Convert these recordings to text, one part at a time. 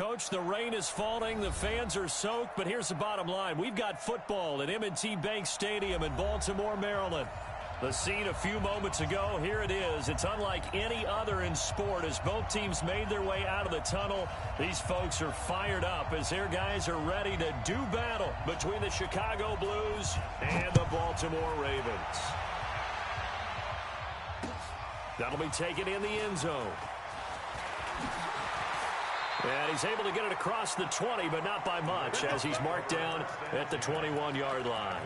Coach. The rain is falling. The fans are soaked. But here's the bottom line. We've got football at M&T Bank Stadium in Baltimore, Maryland. The scene a few moments ago, here it is. It's unlike any other in sport as both teams made their way out of the tunnel. These folks are fired up as their guys are ready to do battle between the Chicago Blues and the Baltimore Ravens. That'll be taken in the end zone. And he's able to get it across the 20, but not by much as he's marked down at the 21-yard line.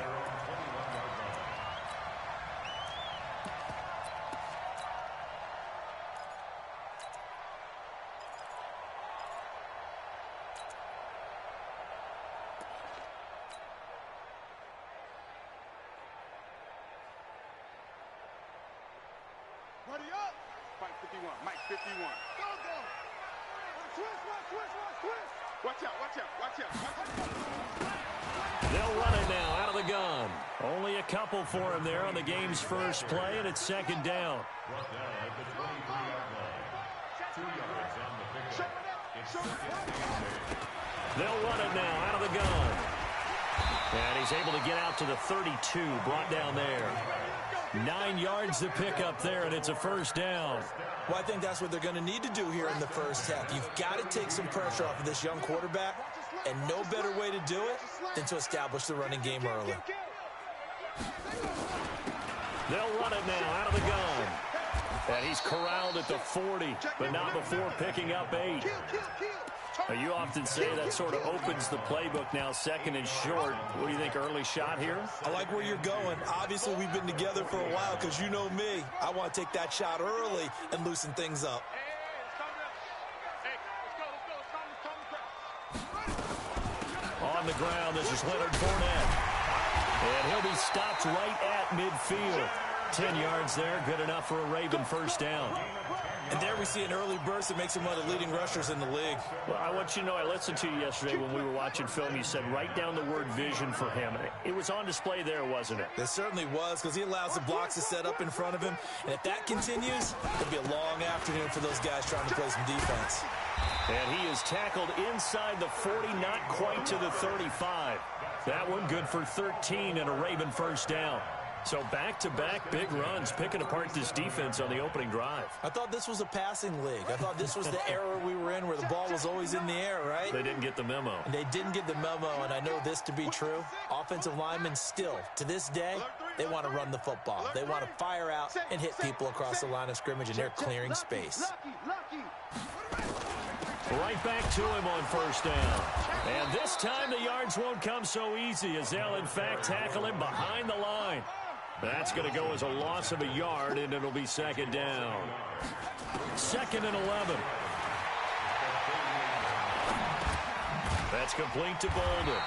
Ready up. Mike 51. Mike 51. Go, go. Twist. Watch out. They'll run it now out of the gun. Only a couple for him there on the game's first play, and it's second down. They'll run it now out of the gun. And he's able to get out to the 32, brought down there. 9 yards to pick up there, and it's a first down. Well, I think that's what they're going to need to do here in the first half. You've got to take some pressure off of this young quarterback, and no better way to do it than to establish the running game early. They'll run it now out of the gun. And he's corralled at the 40, but not before picking up 8. Now, you often say that sort of opens the playbook now, second and short. What do you think, early shot here? I like where you're going. Obviously, we've been together for a while because you know me. I want to take that shot early and loosen things up. On the ground, this is Leonard Fournette. And he'll be stopped right at midfield. 10 yards there, good enough for a Raven first down. And there we see an early burst that makes him one of the leading rushers in the league. Well, I want you to know, I listened to you yesterday when we were watching film. You said write down the word vision for him. It was on display there, wasn't it? It certainly was, because he allows the blocks to set up in front of him. And if that continues, it'll be a long afternoon for those guys trying to play some defense. And he is tackled inside the 40, not quite to the 35. That one good for 13 and a Raven first down. So back-to-back big runs, picking apart this defense on the opening drive. I thought this was a passing league. I thought this was the era we were in where the ball was always in the air, right? They didn't get the memo. And they didn't get the memo, and I know this to be true. Offensive linemen still, to this day, they want to run the football. They want to fire out and hit people across the line of scrimmage, and they're clearing space. Right back to him on first down. And this time the yards won't come so easy as they'll, in fact, tackle him behind the line. That's going to go as a loss of a yard, and it'll be second down. 2nd and 11. That's complete to Bolden.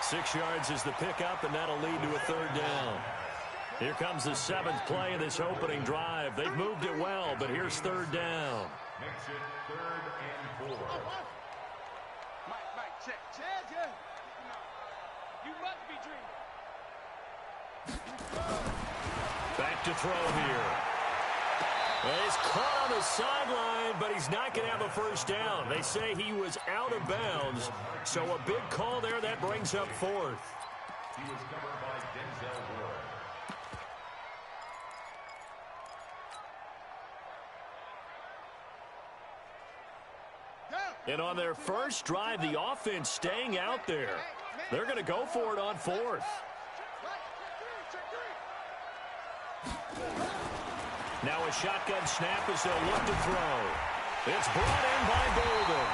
6 yards is the pickup, and that'll lead to a third down. Here comes the 7th play of this opening drive. They've moved it well, but here's third down. Makes it 3rd and 4. Mike, check. You must be dreaming. Back to throw here. Well, he's caught on the sideline, but he's not going to have a first down. They say he was out of bounds, so a big call there. That brings up 4th. He was covered by Denzel Ward. And on their first drive, the offense staying out there. They're going to go for it on 4th. Now a shotgun snap as they'll look to throw. It's brought in by Bolden.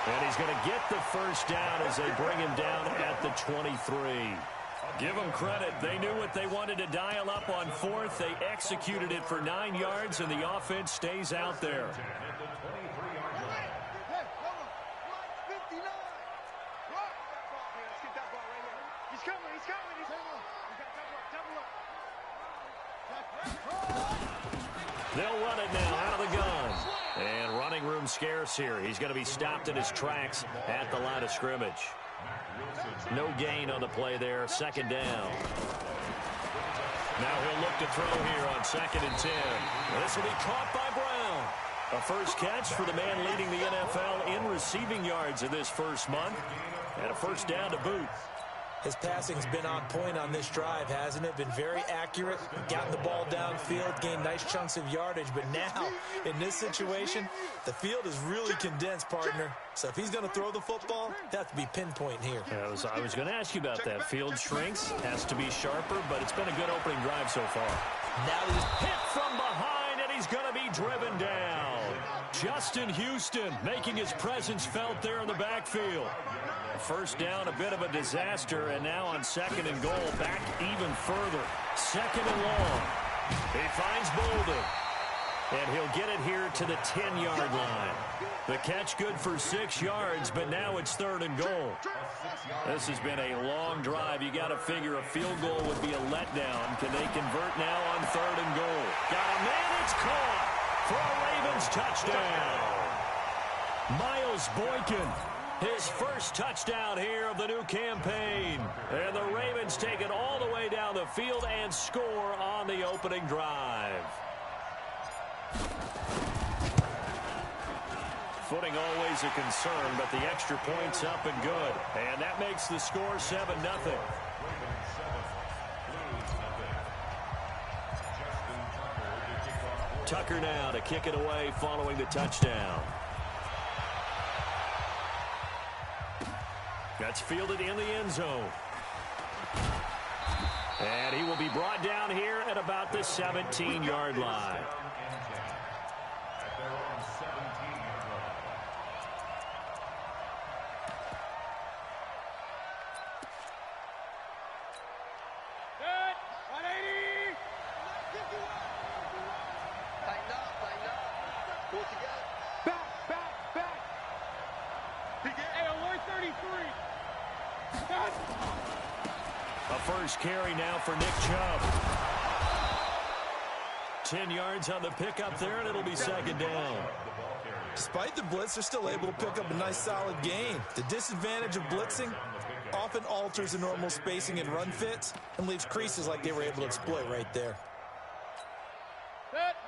And he's going to get the first down as they bring him down at the 23. Give them credit. They knew what they wanted to dial up on 4th. They executed it for 9 yards, and the offense stays out there. They'll run it now out of the gun. And running room scarce here. He's going to be stopped in his tracks at the line of scrimmage. No gain on the play there. 2nd down. Now he'll look to throw here on 2nd and 10. This will be caught by Brown. A first catch for the man leading the NFL in receiving yards in this first month. And a first down to boot. His passing's been on point on this drive, hasn't it? Been very accurate, gotten the ball downfield, gained nice chunks of yardage. But now, in this situation, the field is really condensed, partner. So if he's going to throw the football, that has to be pinpoint here. I was going to ask you about that. Field shrinks, has to be sharper, but it's been a good opening drive so far. Now he's hit from behind, and he's going to be driven down. Justin Houston making his presence felt there in the backfield. First down, a bit of a disaster, and now on second and goal, back even further. Second and long. He finds Bolden, and he'll get it here to the 10-yard line. The catch good for 6 yards, but now it's third and goal. This has been a long drive. You got to figure a field goal would be a letdown. Can they convert now on third and goal? Got a man, it's caught for a Ravens touchdown. Miles Boykin. His first touchdown here of the new campaign. And the Ravens take it all the way down the field and score on the opening drive. Footing always a concern, but the extra point's up and good. And that makes the score 7-0. Tucker now to kick it away following the touchdown. That's fielded in the end zone. And he will be brought down here at about the 17-yard line. First carry now for Nick Chubb. 10 yards on the pickup there, and it'll be second down. Despite the blitz, they're still able to pick up a nice solid gain. The disadvantage of blitzing often alters the normal spacing and run fits and leaves creases like they were able to exploit right there.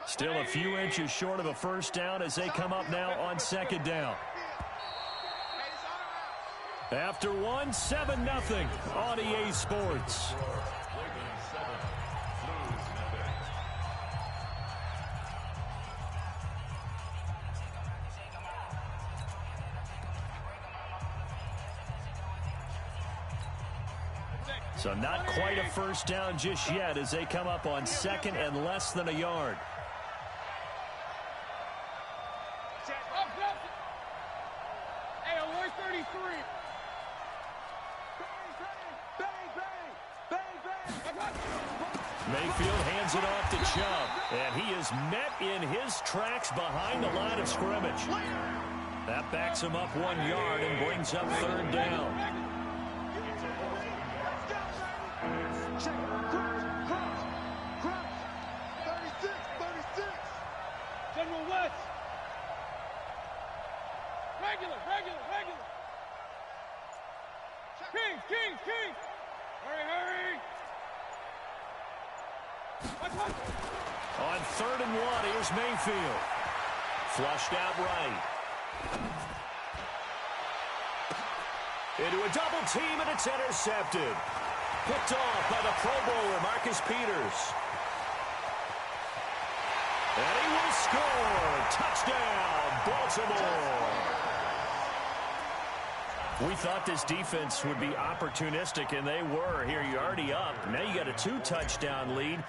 Still a few inches short of a first down as they come up now on second down. After 7-0 on EA Sports. So not quite a first down just yet as they come up on second and less than a yard. Mayfield hands it off to Chubb, and he is met in his tracks behind the line of scrimmage. That backs him up 1 yard and brings up third down. General West. Regular. King. Hurry. On third and 1, here's Mayfield. Flushed out right. Into a double team, and it's intercepted. Picked off by the Pro Bowler, Marcus Peters. And he will score. Touchdown, Baltimore. We thought this defense would be opportunistic, and they were. Here, you're already up. Now you got a 2-touchdown lead.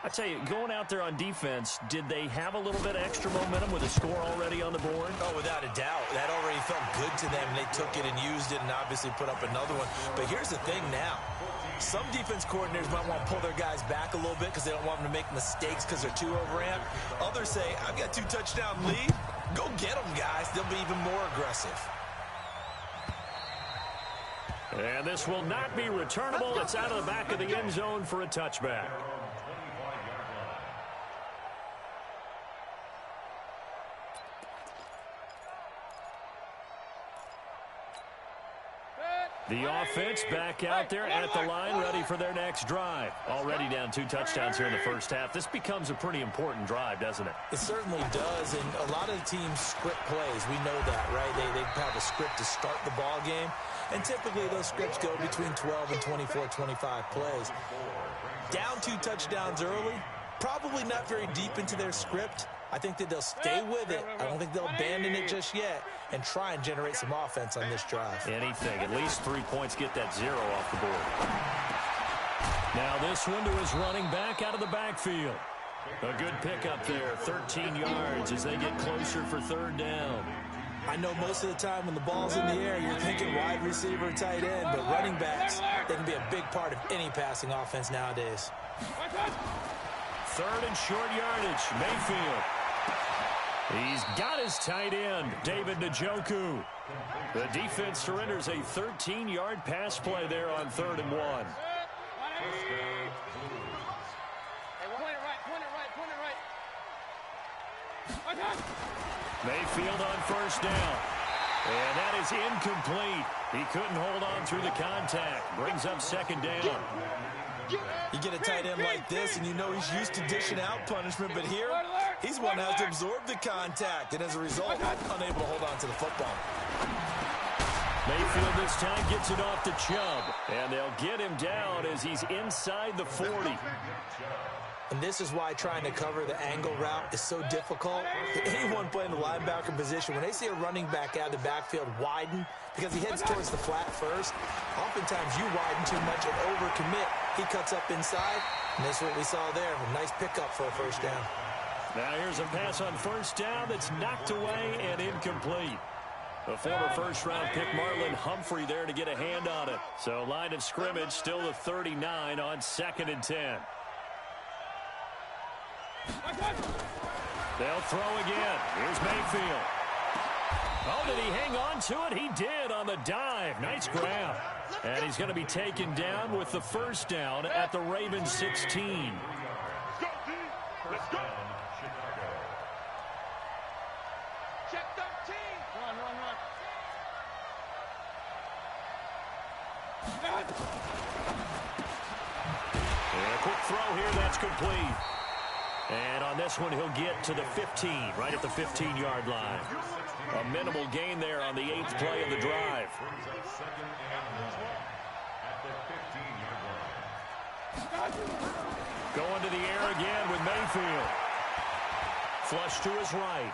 I tell you, going out there on defense, did they have a little bit of extra momentum with a score already on the board? Oh, without a doubt. That already felt good to them. They took it and used it and obviously put up another one. But here's the thing now. Some defense coordinators might want to pull their guys back a little bit because they don't want them to make mistakes because they're too overamped. Others say, I've got 2-touchdown lead. Go get them, guys. They'll be even more aggressive. And this will not be returnable. It's out of the back of the end zone for a touchback. The offense back out there at the line, ready for their next drive. Already down 2 touchdowns here in the first half. This becomes a pretty important drive, doesn't it? It certainly does, and a lot of the teams script plays. We know that, right? They have a script to start the ball game, and typically those scripts go between 12 and 24, 25 plays. Down 2 touchdowns early, probably not very deep into their script. I think that they'll stay with it. I don't think they'll abandon it just yet and try and generate some offense on this drive. Anything. At least 3 points, get that 0 off the board. Now this one to his running back out of the backfield. A good pickup there, 13 yards as they get closer for 3rd down. I know most of the time when the ball's in the air, you're thinking wide receiver, tight end, but running backs, they can be a big part of any passing offense nowadays. 3rd and short yardage, Mayfield. He's got his tight end, David Njoku. The defense surrenders a 13-yard pass play there on 3rd and 1. Mayfield on 1st down. And that is incomplete. He couldn't hold on through the contact. Brings up 2nd down. You get a tight end like this, and you know he's used to dishing out punishment, but here, he's one that has to absorb the contact, and as a result, unable to hold on to the football. Mayfield this time gets it off to Chubb, and they'll get him down as he's inside the 40. And this is why trying to cover the angle route is so difficult. Anyone playing the linebacker position, when they see a running back out of the backfield widen, because he heads towards the flat first, oftentimes you widen too much and overcommit. He cuts up inside, and that's what we saw there. A nice pickup for a 1st down. Now here's a pass on 1st down that's knocked away and incomplete. The former 1st-round pick Marlon Humphrey there to get a hand on it. So line of scrimmage still the 39 on 2nd and 10. They'll throw again. Here's Mayfield. Oh, did he hang on to it? He did on the dive. Nice grab. And he's going to be taken down with the 1st down at the Ravens 16. Let's go. Check 13. Run. And a quick throw here. That's complete. And on this one, he'll get to the 15, right at the 15-yard line. A minimal gain there on the 8th play of the drive. Going to the air again with Mayfield. Flush to his right.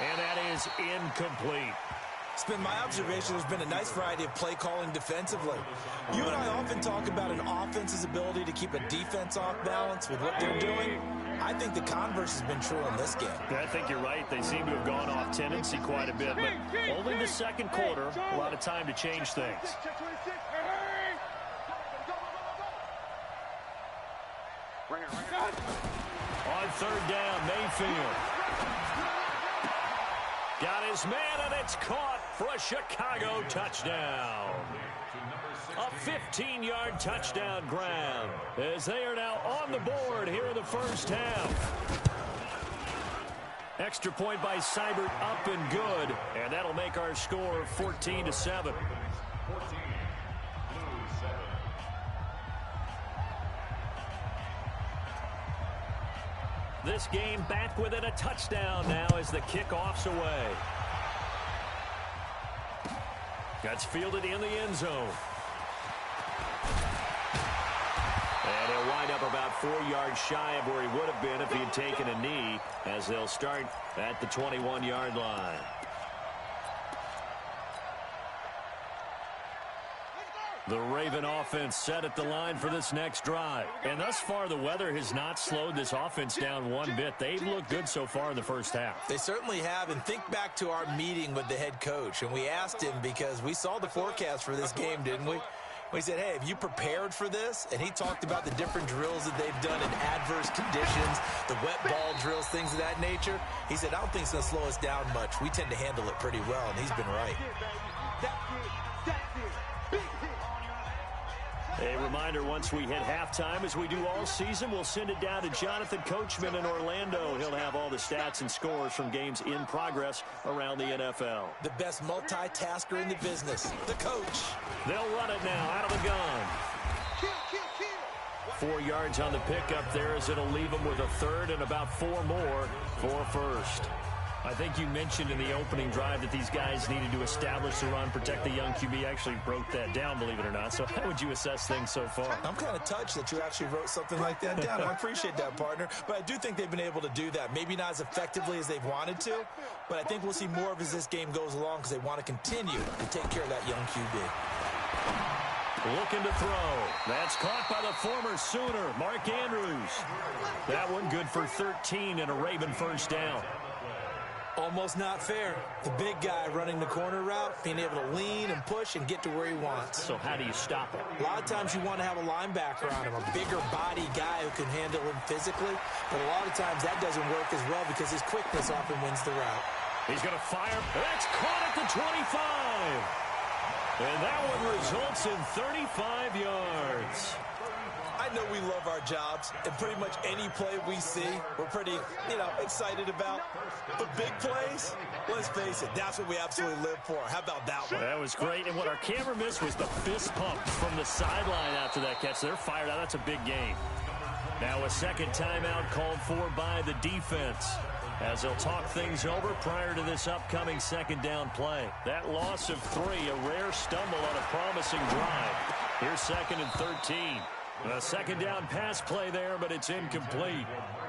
And that is incomplete. It's been my observation there's been a nice variety of play calling defensively. You and I often talk about an offense's ability to keep a defense off balance with what they're doing. I think the converse has been true in this game. I think you're right. They seem to have gone off tendency quite a bit, but only the 2nd quarter, a lot of time to change things. On 3rd down, Mayfield. Got his man, and it's caught for a Chicago touchdown. A 15-yard touchdown grab as they are now on the board here in the 1st half. Extra point by Seibert up and good, and that'll make our score 14-7. This game back within a touchdown now as the kickoff's away. That's fielded in the end zone. And he'll wind up about 4 yards shy of where he would have been if he had taken a knee, as they'll start at the 21-yard line. The Raven offense set at the line for this next drive. And thus far, the weather has not slowed this offense down one bit. They've looked good so far in the 1st half. They certainly have. And think back to our meeting with the head coach. And we asked him, because we saw the forecast for this game, didn't we? We said, hey, have you prepared for this? And he talked about the different drills that they've done in adverse conditions, the wet ball drills, things of that nature. He said, I don't think it's going to slow us down much. We tend to handle it pretty well, and he's been right. A reminder, once we hit halftime, as we do all season, we'll send it down to Jonathan Coachman in Orlando. He'll have all the stats and scores from games in progress around the NFL. The best multitasker in the business, the coach. They'll run it now out of the gun. 4 yards on the pickup there, as it'll leave them with a third and about 4 more for first. I think you mentioned in the opening drive that these guys needed to establish the run, protect the young QB. Actually broke that down, believe it or not. So how would you assess things so far? I'm kind of touched that you actually wrote something like that down. I appreciate that, partner. But I do think they've been able to do that. Maybe not as effectively as they've wanted to, but I think we'll see more of as this game goes along because they want to continue to take care of that young QB. Looking to throw. That's caught by the former Sooner, Mark Andrews. That one good for 13 and a Raven first down. Almost not fair. The big guy running the corner route, being able to lean and push and get to where he wants. So how do you stop it? A lot of times you want to have a linebacker on him, a bigger body guy who can handle him physically. But a lot of times that doesn't work as well because his quickness often wins the route. He's going to fire. That's caught at the 25. And that one results in 35 yards. I know we love our jobs, and pretty much any play we see, we're pretty, excited about. But big plays, let's face it, that's what we absolutely live for. How about that one? That was great, and what our camera missed was the fist pump from the sideline after that catch. They're fired out. That's a big game. Now a second timeout called for by the defense, as they'll talk things over prior to this upcoming second down play. That loss of 3, a rare stumble on a promising drive. Here's 2nd and 13. A second down pass play there, but it's incomplete.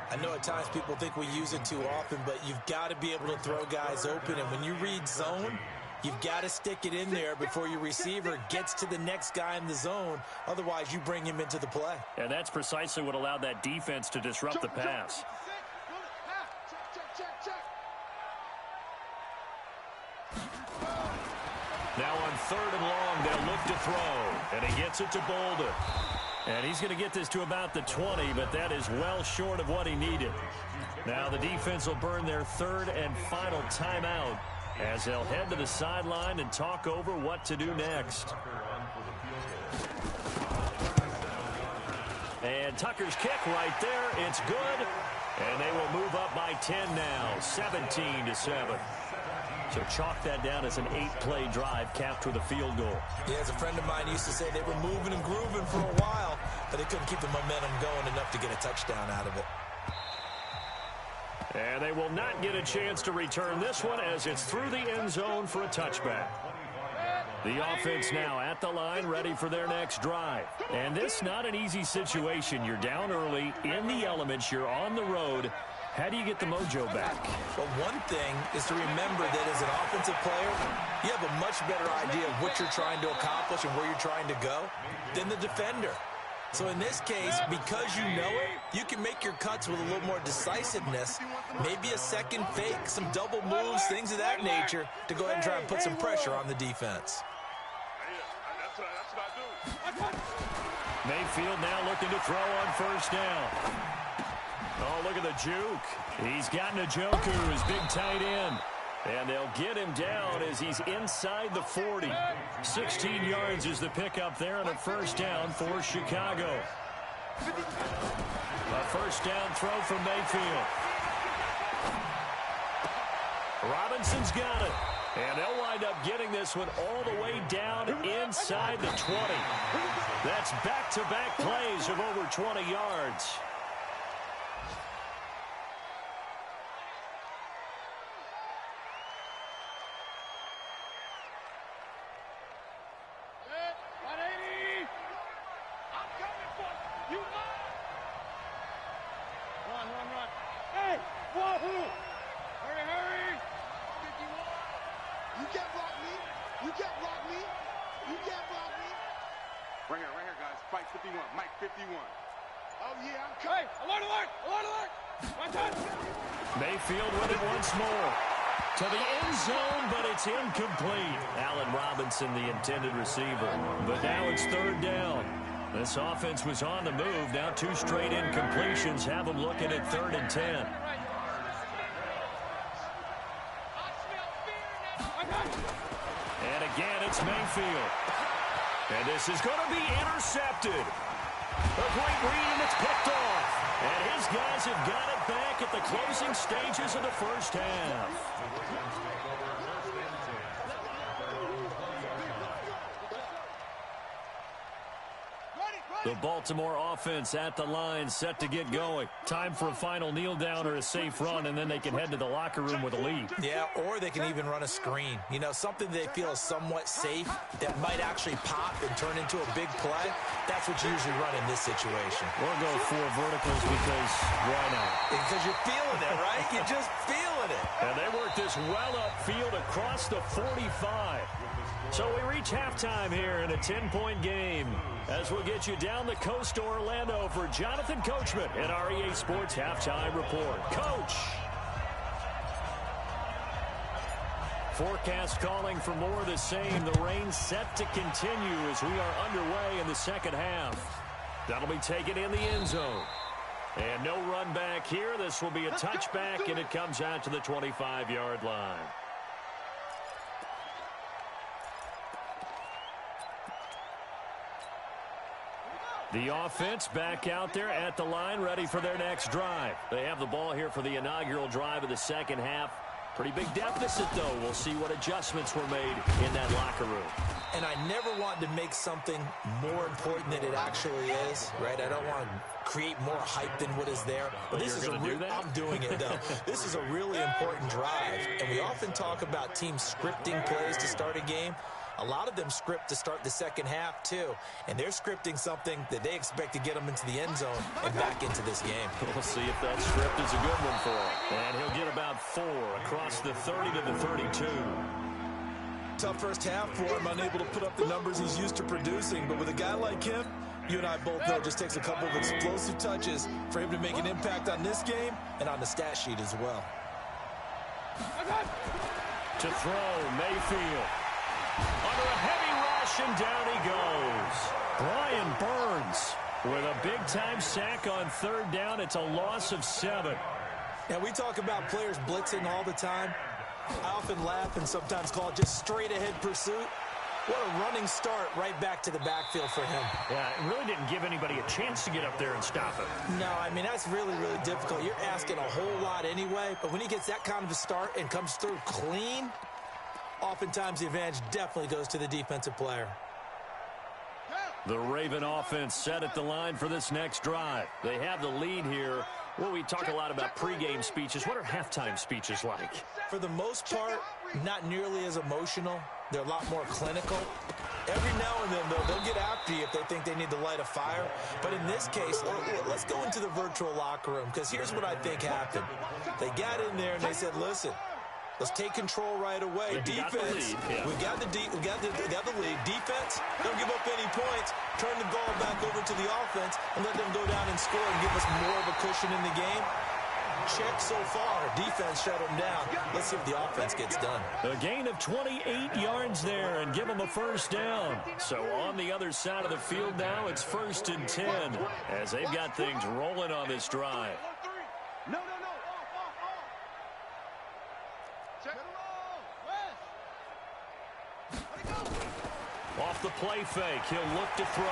I know at times people think we use it too often, but you've got to be able to throw guys open. And when you read zone, you've got to stick it in there before your receiver gets to the next guy in the zone. Otherwise, you bring him into the play. And that's precisely what allowed that defense to disrupt the pass. Now on 3rd and long, they'll look to throw. And he gets it to Bolden. And he's going to get this to about the 20, but that is well short of what he needed. Now the defense will burn their 3rd and final timeout as they'll head to the sideline and talk over what to do next. And Tucker's kick right there. It's good. And they will move up by 10 now, 17-7. So chalk that down as an 8-play drive capped with a field goal. Yeah, as a friend of mine used to say, they were moving and grooving for a while, but they couldn't keep the momentum going enough to get a touchdown out of it. And they will not get a chance to return this one as it's through the end zone for a touchback. The offense now at the line, ready for their next drive. And this not an easy situation. You're down early, in the elements, you're on the road. How do you get the mojo back? Well, one thing is to remember that as an offensive player, you have a much better idea of what you're trying to accomplish and where you're trying to go than the defender. So in this case, because you know it, you can make your cuts with a little more decisiveness, maybe a second fake, some double moves, things of that nature, to go ahead and try and put some pressure on the defense. Mayfield now looking to throw on 1st down. Oh, look at the juke. He's got Njoku, his big tight end. And they'll get him down as he's inside the 40. 16 yards is the pickup there on a 1st down for Chicago. A 1st down throw from Mayfield. Robinson's got it. And they'll wind up getting this one all the way down inside the 20. That's back-to-back plays of over 20 yards. Mayfield with it once more. To the end zone, but it's incomplete. Allen Robinson, the intended receiver. But now it's 3rd down. This offense was on the move. Now 2 straight incompletions have them looking at 3rd and 10. And again, it's Mayfield. And this is going to be intercepted. A great read, and it's picked off. And his guys have got it back at the closing stages of the first half. The Baltimore offense at the line, set to get going. Time for a final kneel down or a safe run, and then they can head to the locker room with a lead. Yeah, or they can even run a screen. You know, something they feel is somewhat safe that might actually pop and turn into a big play. That's what you usually run in this situation. Or go 4 verticals because why not? Because you're feeling it, right? You're just feeling it. And they work this well upfield across the 45. So we reach halftime here in a 10-point game as we'll get you down the coast to Orlando for Jonathan Coachman at our EA Sports Halftime Report. Coach! Forecast calling for more of the same. The rain set to continue as we are underway in the second half. That'll be taken in the end zone. And no run back here. This will be a touchback, and it comes out to the 25-yard line. The offense back out there at the line, ready for their next drive. They have the ball here for the inaugural drive of the second half. Pretty big deficit, though. We'll see what adjustments were made in that locker room. And I never want to make something more important than it actually is, right? I don't want to create more hype than what is there. But this is I'm doing it, though. This is a really important drive. And we often talk about teams scripting plays to start a game. A lot of them script to start the second half, too. And they're scripting something that they expect to get them into the end zone and back into this game. We'll see if that script is a good one for him. And he'll get about 4 across the 30 to the 32. Tough first half for him, unable to put up the numbers he's used to producing. But with a guy like him, you and I both know it just takes a couple of explosive touches for him to make an impact on this game and on the stat sheet as well. To throw, Mayfield. Under a heavy rush, and down he goes. Brian Burns with a big-time sack on third down. It's a loss of 7. Now, we talk about players blitzing all the time. I often laugh and sometimes call it just straight-ahead pursuit. What a running start right back to the backfield for him. Yeah, it really didn't give anybody a chance to get up there and stop it. No, I mean, that's really, really difficult. You're asking a whole lot anyway, but when he gets that kind of a start and comes through clean, oftentimes the advantage definitely goes to the defensive player. The Raven offense set at the line for this next drive. They have the lead here. Well, we talk a lot about pregame speeches. What are halftime speeches like? For the most part, not nearly as emotional. They're a lot more clinical. Every now and then, though, they'll get after you if they think they need to light a fire. But in this case, let's go into the virtual locker room, because here's what I think happened. They got in there and they said, listen, let's take control right away. Defense, we got the lead. Defense, don't give up any points. Turn the ball back over to the offense and let them go down and score and give us more of a cushion in the game. Check so far. Defense shut them down. Let's see if the offense gets done. A gain of 28 yards there and give them a first down. So on the other side of the field now, it's 1st and 10 as they've got things rolling on this drive. No. Off the play fake, he'll look to throw.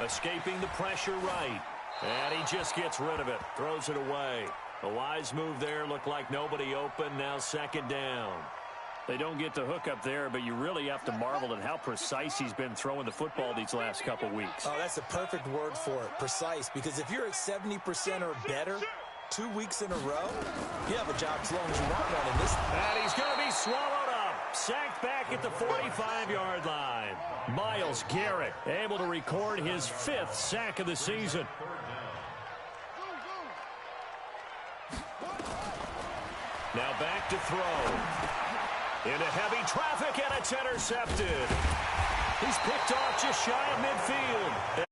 Escaping the pressure right. And he just gets rid of it. Throws it away. A wise move there. Looked like nobody open. Now 2nd down. They don't get the hook up there, but you really have to marvel at how precise he's been throwing the football these last couple weeks. Oh, that's the perfect word for it. Precise. Because if you're at 70% or better 2 weeks in a row, you have a job as long as you want one in this. And he's going to be swallowed up. Sacked back at the 45-yard line. Myles Garrett able to record his 5th sack of the season. Now back to throw. Into heavy traffic, and it's intercepted. He's picked off just shy of midfield.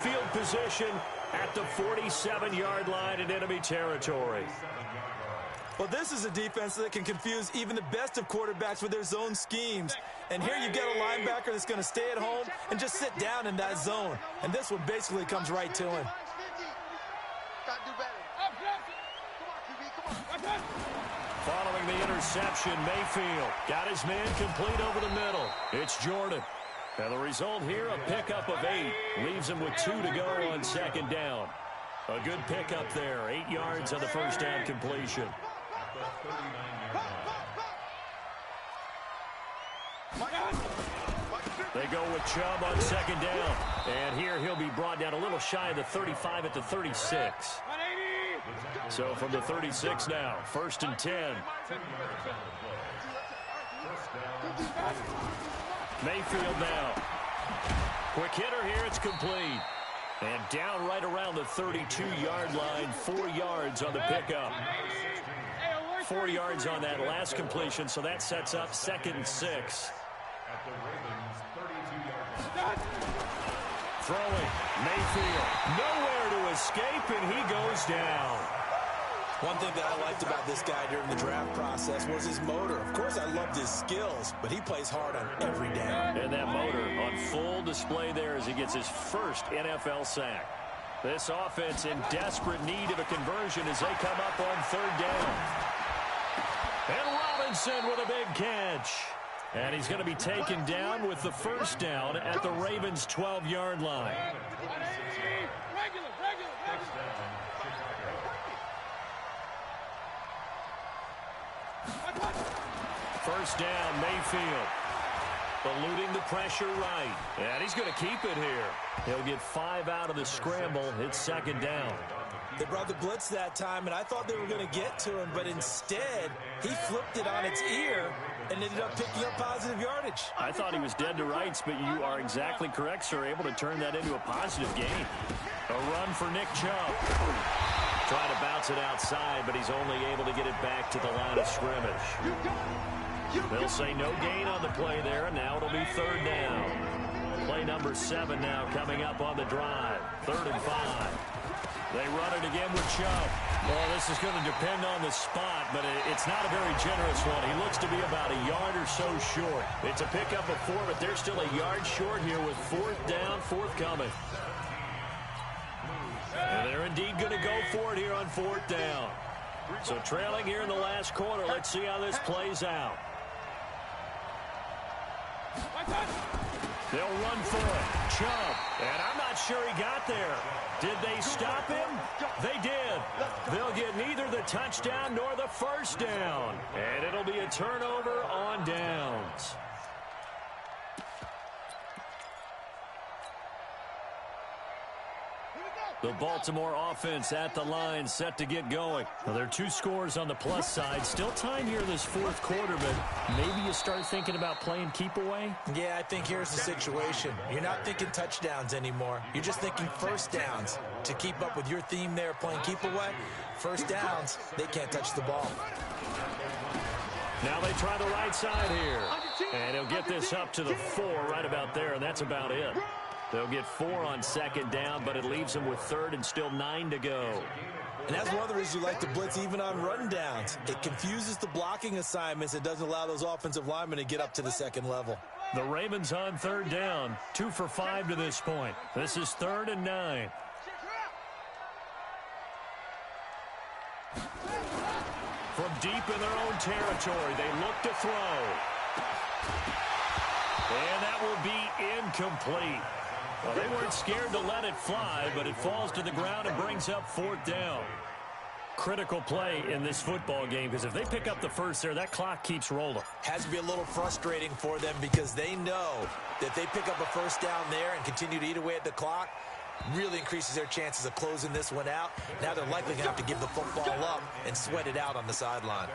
Field position at the 47-yard line in enemy territory. Well, this is a defense that can confuse even the best of quarterbacks with their zone schemes. And here you get a linebacker that's going to stay at home and just sit down in that zone. And this one basically comes right to him. Following the interception, Mayfield got his man complete over the middle. It's Jordan. And the result here, a pickup of 8. Leaves him with 2 to go on second down. A good pickup there. 8 yards on the first down completion. They go with Chubb on second down. And here he'll be brought down a little shy of the 35 at the 36. So from the 36 now, 1st and 10. Mayfield now. Quick hitter here, it's complete. And down right around the 32-yard line, 4 yards on the pickup. 4 yards on that last completion, so that sets up 2nd and 6. Throwing, Mayfield, nowhere to escape, and he goes down. One thing that I liked about this guy during the draft process was his motor. Of course, I loved his skills, but he plays hard on every down. And that motor on full display there as he gets his first NFL sack. This offense in desperate need of a conversion as they come up on 3rd down. And Robinson with a big catch. And he's going to be taken down with the 1st down at the Ravens' 12-yard line. First down, Mayfield. Eluding the pressure right. And he's going to keep it here. He'll get 5 out of the scramble. It's 2nd down. They brought the blitz that time, and I thought they were going to get to him, but instead, he flipped it on its ear and ended up picking up positive yardage. I thought he was dead to rights, but you are exactly correct, sir. Able to turn that into a positive gain. A run for Nick Chubb. Trying to bounce it outside, but he's only able to get it back to the line of scrimmage. They'll say no gain on the play there, and now it'll be 3rd down. Play number 7 now coming up on the drive. 3rd and 5. They run it again with Chubb. Well, this is going to depend on the spot, but it's not a very generous one. He looks to be about a yard or so short. It's a pickup of 4, but they're still a yard short here with 4th down, forthcoming. And they're indeed going to go for it here on 4th down. So trailing here in the last quarter. Let's see how this plays out. They'll run for it. Chubb. And I'm not sure he got there. Did they stop him? They did. They'll get neither the touchdown nor the 1st down. And it'll be a turnover on downs. The Baltimore offense at the line, set to get going. Well, there are 2 scores on the plus side. Still time here in this 4th quarter, but maybe you start thinking about playing keep away? Yeah, I think here's the situation. You're not thinking touchdowns anymore. You're just thinking 1st downs. To keep up with your theme there, playing keep away, 1st downs, they can't touch the ball. Now they try the right side here. And he'll get this up to the 4 right about there, and that's about it. They'll get 4 on 2nd down, but it leaves them with 3rd and still 9 to go. And that's one of the reasons you like to blitz even on run downs. It confuses the blocking assignments. It doesn't allow those offensive linemen to get up to the 2nd level. The Ravens on 3rd down, 2 for 5 to this point. This is 3rd and 9. From deep in their own territory, they look to throw. And that will be incomplete. Well, they weren't scared to let it fly, but it falls to the ground and brings up 4th down. Critical play in this football game, because if they pick up the 1st there, that clock keeps rolling. Has to be a little frustrating for them because they know that they pick up a 1st down there and continue to eat away at the clock, really increases their chances of closing this one out. Now they're likely going to have to give the football up and sweat it out on the sideline.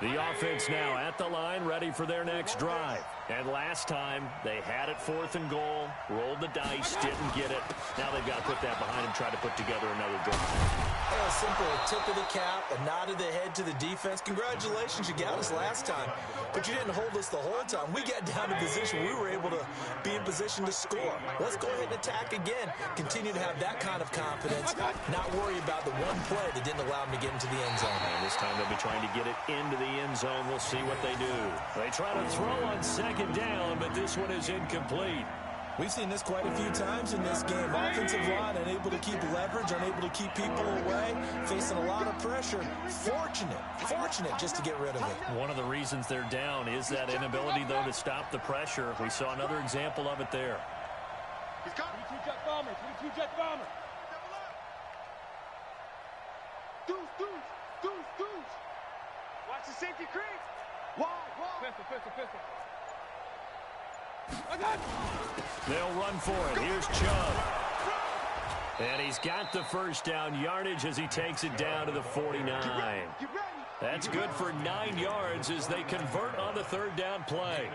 The offense now at the line, ready for their next drive. And last time, they had it 4th and goal, rolled the dice, didn't get it. Now they've got to put that behind them, try to put together another drive. A simple tip of the cap, a nod of the head to the defense. Congratulations, you got us last time, but you didn't hold us the whole time. We got down to position. We were able to be in position to score. Let's go ahead and attack again. Continue to have that kind of confidence, not worry about the one play that didn't allow them to get into the end zone. And this time they'll be trying to get it into the end zone. We'll see what they do. They try to throw on 2nd down, but this one is incomplete. We've seen this quite a few times in this game. Offensive line unable to keep leverage, unable to keep people away, facing a lot of pressure. Fortunate just to get rid of it. One of the reasons they're down is that inability, though, to stop the pressure. We saw another example of it there. He's got 22 jet bombers. 22 jet bombers. Deuce. Watch the safety creep. Wide. Pistol. They'll run for it. Here's Chubb. And he's got the first down yardage as he takes it down to the 49. That's good for 9 yards as they convert on the third down play.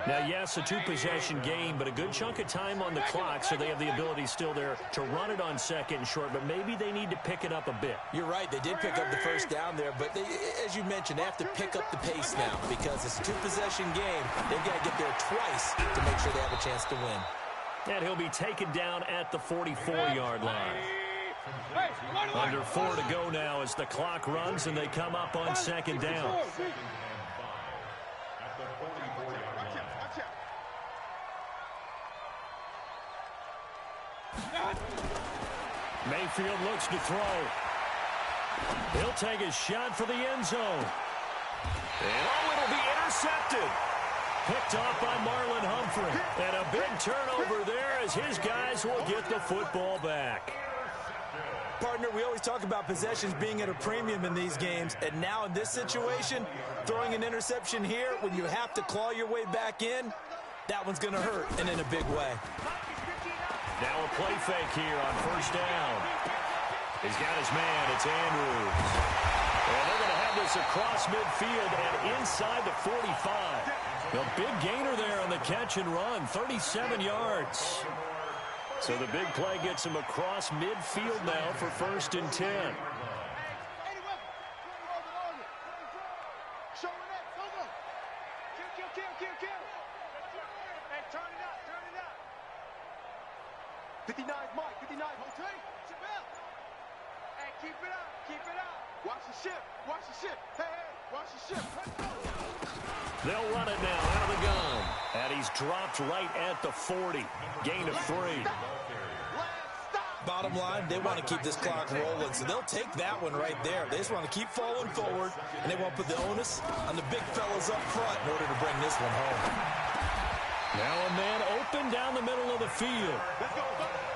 Now, yes, a two-possession game, but a good chunk of time on the clock, so they have the ability still there to run it on second and short, but maybe they need to pick it up a bit. You're right. They did pick up the first down there, but as you mentioned, they have to pick up the pace now because it's a two-possession game. They've got to get there twice to make sure they have a chance to win. And he'll be taken down at the 44-yard line. Under 4 to go now as the clock runs and they come up on second down. Mayfield looks to throw. He'll take a shot for the end zone. And it'll be intercepted. Picked off by Marlon Humphrey. And a big turnover there as his guys will get the football back. Partner, we always talk about possessions being at a premium in these games, and now in this situation, throwing an interception here when you have to claw your way back in, that one's going to hurt, and in a big way. Now a play fake here on first down. He's got his man. It's Andrews. And they're going to have this across midfield and inside the 45. A big gainer there on the catch and run, 37 yards. So the big play gets him across midfield now for 1st and 10. They'll run it now out of the gun. And he's dropped right at the 40. Gain of 3. Bottom line, they want to keep this clock rolling, so they'll take that one right there. They just want to keep falling forward, and they want to put the onus on the big fellas up front in order to bring this one home. Now a man open down the middle of the field.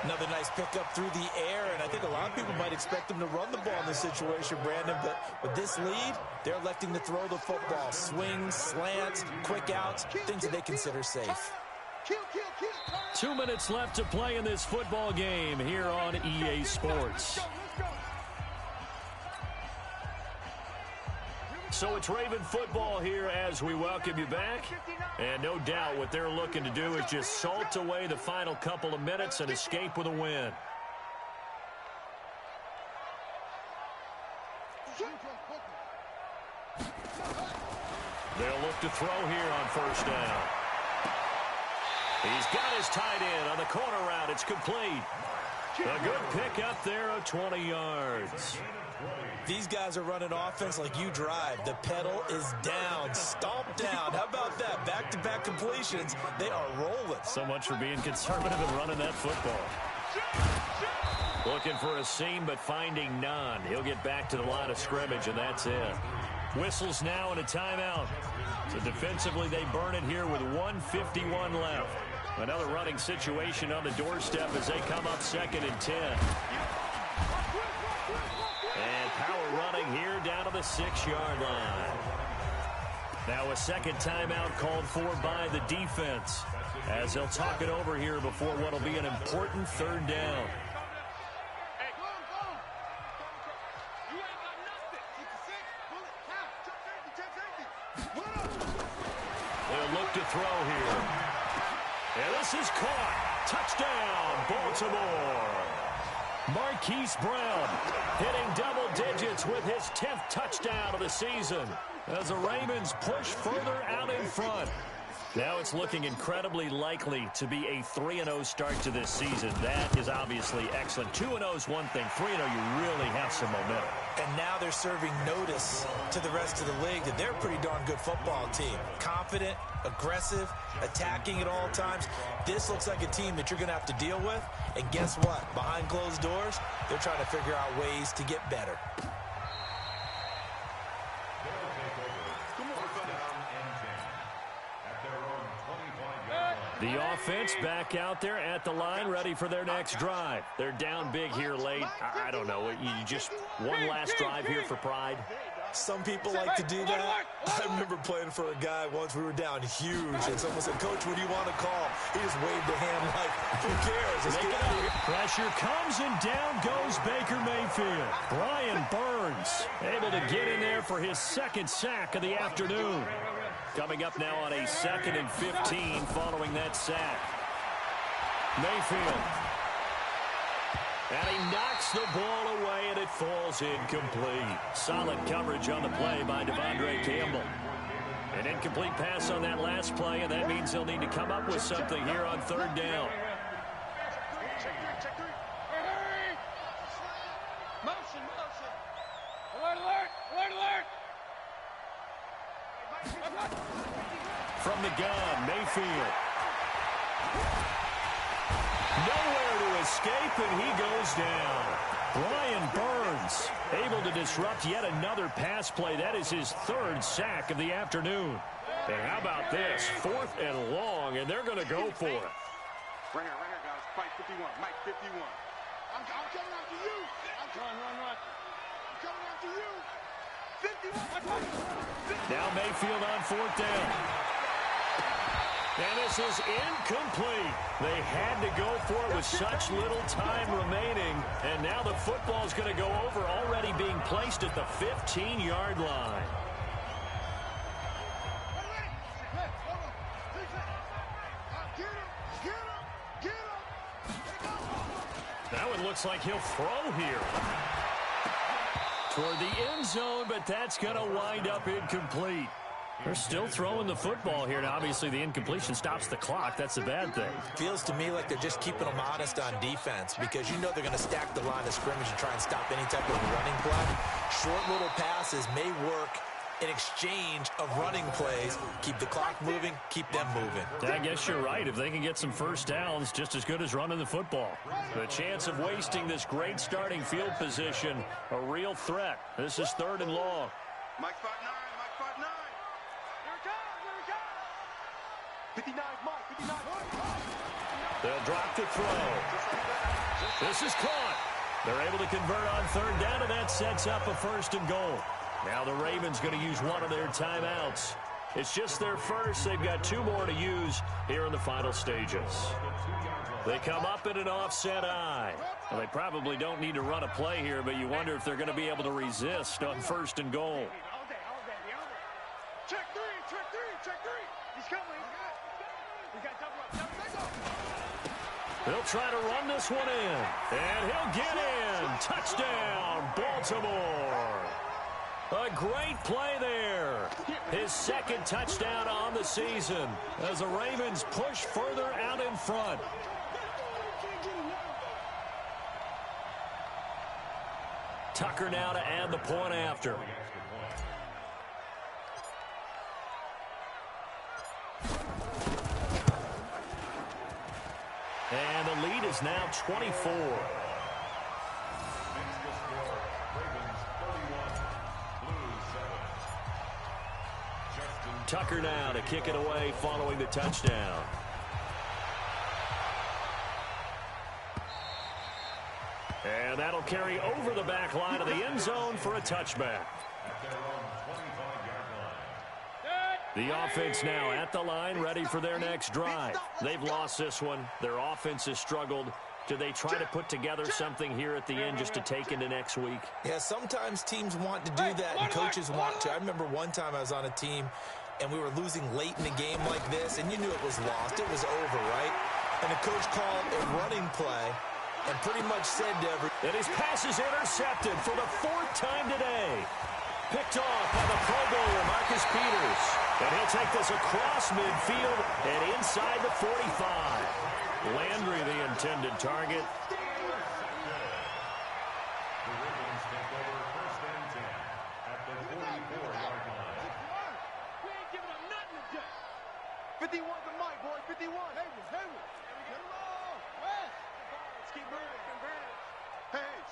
Another nice pickup through the air, and I think a lot of people might expect him to run the ball in this situation, Brandon, but with this lead, they're electing to throw the football. Swings, slants, quick outs, things that they consider safe. 2 minutes left to play in this football game here on EA Sports. So it's Raven football here as we welcome you back. And no doubt what they're looking to do is just salt away the final couple of minutes and escape with a win. They'll look to throw here on first down. He's got his tight end on the corner route. It's complete. A good pick up there of 20 yards. These guys are running offense like you drive. The pedal is down, stomped down. How about that? Back-to-back completions. They are rolling. So much for being conservative and running that football. Looking for a seam, but finding none. He'll get back to the line of scrimmage, and that's it. Whistles now and a timeout. So defensively, they burn it here with 1:51 left. Another running situation on the doorstep as they come up 2nd and 10. And power running here down to the 6-yard line. Now a second timeout called for by the defense as they'll talk it over here before what will be an important 3rd down. They'll look to throw here. And this is caught. Touchdown, Baltimore. Marquise Brown hitting double digits with his 10th touchdown of the season as the Ravens push further out in front. Now it's looking incredibly likely to be a 3-0 start to this season. That is obviously excellent. 2-0 is one thing. 3-0, you really have some momentum. And now they're serving notice to the rest of the league that they're a pretty darn good football team. Confident, aggressive, attacking at all times. This looks like a team that you're going to have to deal with. And guess what? Behind closed doors, they're trying to figure out ways to get better. The offense back out there at the line, ready for their next drive. They're down big here late. I don't know. You just one last drive here for pride. Some people like to do that. I remember playing for a guy once. We were down huge, and someone said, "Coach, what do you want to call?" He just waved a hand like, "Who cares? Let's get out of here." Pressure comes, and down goes Baker Mayfield. Brian Burns able to get in there for his second sack of the afternoon. Coming up now on a 2nd and 15 following that sack. Mayfield. And he knocks the ball away, and it falls incomplete. Solid coverage on the play by Devondre Campbell. An incomplete pass on that last play, and that means he'll need to come up with something here on 3rd down. Motion. Alert, alert, alert, alert. From the gun, Mayfield. Nowhere to escape, and he goes down. Brian Burns able to disrupt yet another pass play. That is his 3rd sack of the afternoon. And how about this? 4th and long, and they're going to go for it. Right here, guys. Fight 51. Mike 51. I'm coming after you. Run. I'm coming after you. 51. Now Mayfield on 4th down. And this is incomplete. They had to go for it with such little time remaining. And now the football's going to go over, already being placed at the 15-yard line. That one looks like he'll throw here toward the end zone, but that's going to wind up incomplete. They're still throwing the football here. Now, obviously, the incompletion stops the clock. That's a bad thing. Feels to me like they're just keeping them honest on defense, because you know they're going to stack the line of scrimmage and try and stop any type of running play. Short little passes may work in exchange of running plays. Keep the clock moving, keep them moving. I guess you're right. If they can get some first downs, just as good as running the football. The chance of wasting this great starting field position, a real threat. This is 3rd and long. Mike 5'9", Mike 5'9". Here it comes. 59, Mike, 59. They'll drop the throw. This is caught. They're able to convert on 3rd down, and that sets up a 1st and goal. Now the Ravens going to use one of their timeouts. It's just their first. They've got 2 more to use here in the final stages. They come up in an offset eye. Well, they probably don't need to run a play here, but you wonder if they're going to be able to resist on 1st and goal. Check three. He's coming. We got double up. They'll try to run this one in, and he'll get in. Touchdown, Baltimore. A great play there. His 2nd touchdown on the season as the Ravens push further out in front. Tucker now to add the point after. And the lead is now 24. Tucker now to kick it away following the touchdown. And that'll carry over the back line of the end zone for a touchback. The offense now at the line, ready for their next drive. They've lost this one. Their offense has struggled. Do they try to put together something here at the end just to take into next week? Yeah, sometimes teams want to do that and coaches want to. I remember one time I was on a team and we were losing late in a game like this, and you knew it was lost. It was over, right? And the coach called a running play and pretty much said to and his pass is intercepted for the 4th time today. Picked off by the Pro Bowler, Marcus Peters. And he'll take this across midfield and inside the 45. Landry, the intended target.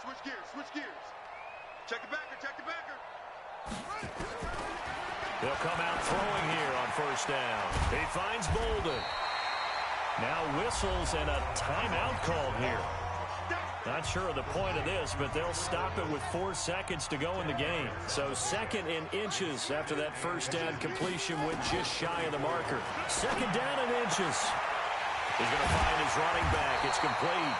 Switch gears, switch gears. Check the backer, check the backer. They'll come out throwing here on first down. He finds Bolden. Now whistles and a timeout called here. Not sure of the point of this, but they'll stop it with 4 seconds to go in the game. So 2nd and inches after that first down completion went just shy of the marker. 2nd down and inches. He's going to find his running back. It's complete.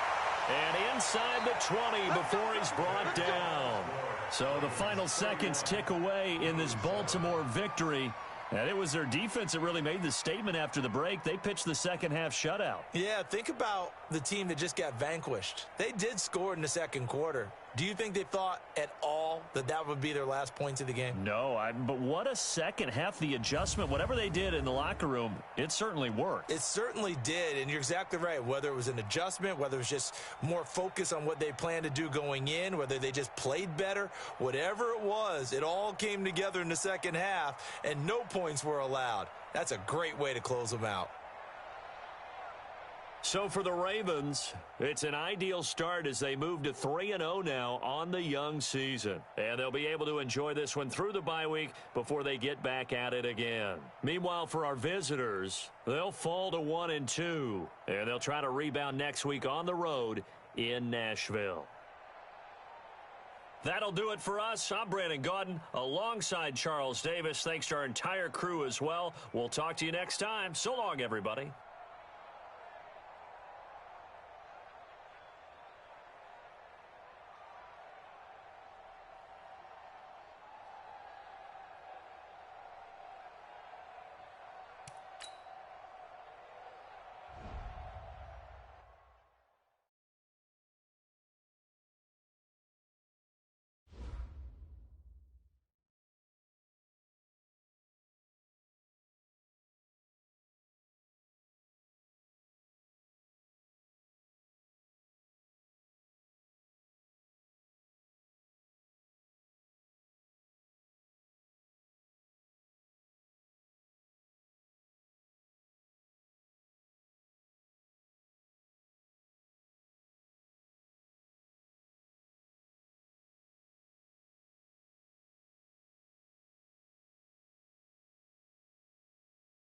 And inside the 20 before he's brought down. So the final seconds tick away in this Baltimore victory. And it was their defense that really made the statement after the break. They pitched the second half shutout. Yeah, think about the team that just got vanquished. They did score in the second quarter. Do you think they thought at all that that would be their last points of the game? No, but what a second half. The adjustment, whatever they did in the locker room, it certainly worked. It certainly did, and you're exactly right. Whether it was an adjustment, whether it was just more focus on what they planned to do going in, whether they just played better, whatever it was, it all came together in the second half, and no points were allowed. That's a great way to close them out. So for the Ravens, it's an ideal start as they move to 3-0 now on the young season. And they'll be able to enjoy this one through the bye week before they get back at it again. Meanwhile, for our visitors, they'll fall to 1-2. And they'll try to rebound next week on the road in Nashville. That'll do it for us. I'm Brandon Gaudin alongside Charles Davis. Thanks to our entire crew as well. We'll talk to you next time. So long, everybody.